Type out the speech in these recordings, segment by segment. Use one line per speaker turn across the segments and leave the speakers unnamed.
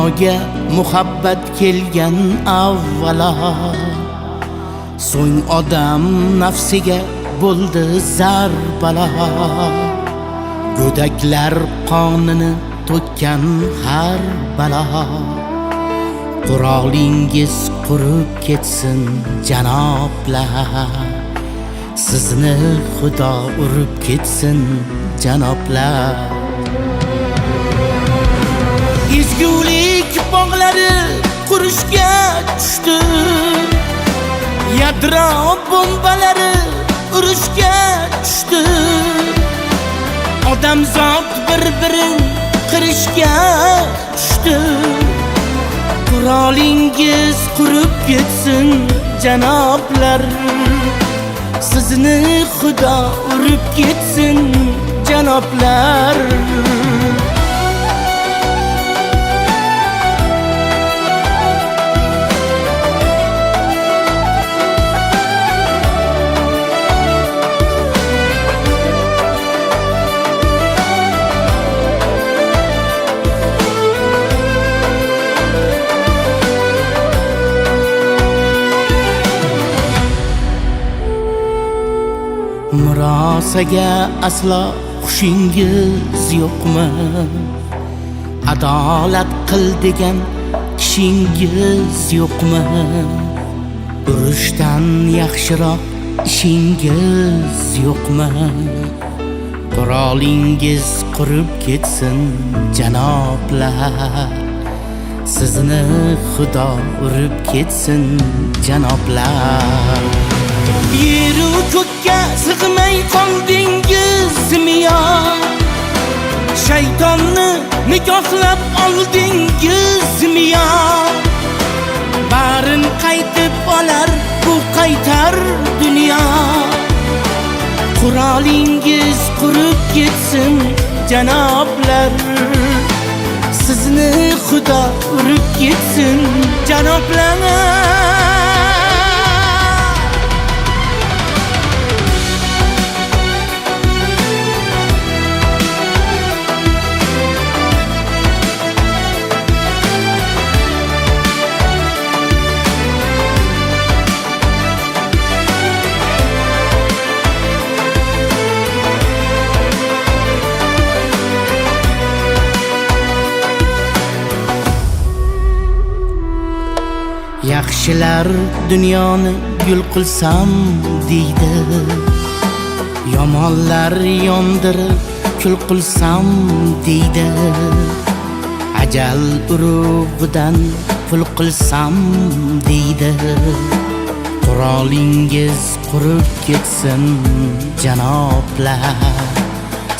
Dunyoga muhabbat kelgan avvalo, so'ng odam nafsiga bo'ldi zarbala. Go'daklar qonini to'kkan har balo, qurolingiz qurib ketsin janoblar. Sizni Xudo urib ketsin janoblar. Ezgulik bog'lari qurishga tushdi, yadro bombalari urushga tushdi. Odamzod bir-birin qirishga tushdi. Qurolingiz qurib ketsin janoblar. Sizni Xudo urib ketsin janoblar. Murosaga aslo xushingiz yo'qmi? Adolat qil degan kishingiz yo'qmi? Urushdan yaxshiroq ishingiz yo'qmi? Qurolingiz qurib ketsin janoblar. Sizni Xudo urib ketsin janoblar. Yeru ko'kka sig'may qoldingizmi yo? Shaytonni nikohlab oldingizmi yo? Barin qaytib olar bu qaytar dunyo. Qurolingiz qurib ketsin janoblar. Sizni Xudo urib ketsin janoblar. Yaxshilar dunyoni gul qilsam deydi, yomonlar yondirib kul qilsam deydi. Ajal urug'idan pul qilsam deydi. Qurolingiz qurib ketsin janoblar.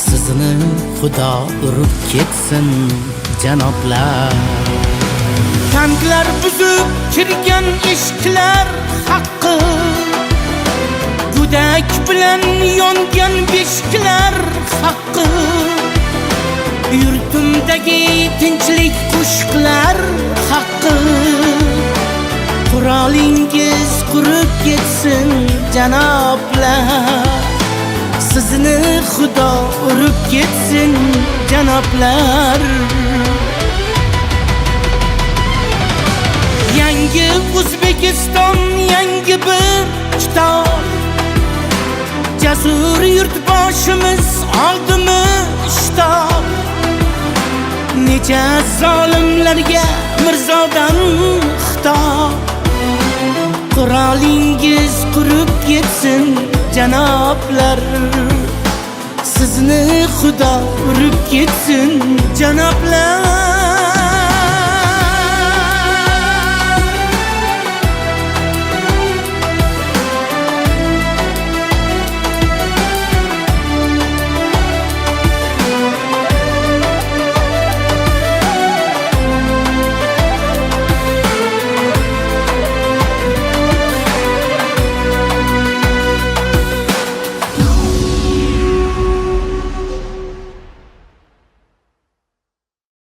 Sizni Xudo urib ketsin janoblar. Tanklar buzib kirgan eshiklar haqqi, go'dak bilan yongan beshiklar haqqi. Yurtimdagi tinchlik qo'shiqlar haqqi. Qurolingiz qurib ketsin janoblar. Sizni Xudo urib ketsin janoblar. Yangi O'zbekiston, yangi bir kitob. Jasur yurtboshimiz oldimi shitob. Necha zolimlarga Mirzodan xitob. Qurolingiz qurib ketsin janoblar. Sizni Xudo urib ketsin janoblar.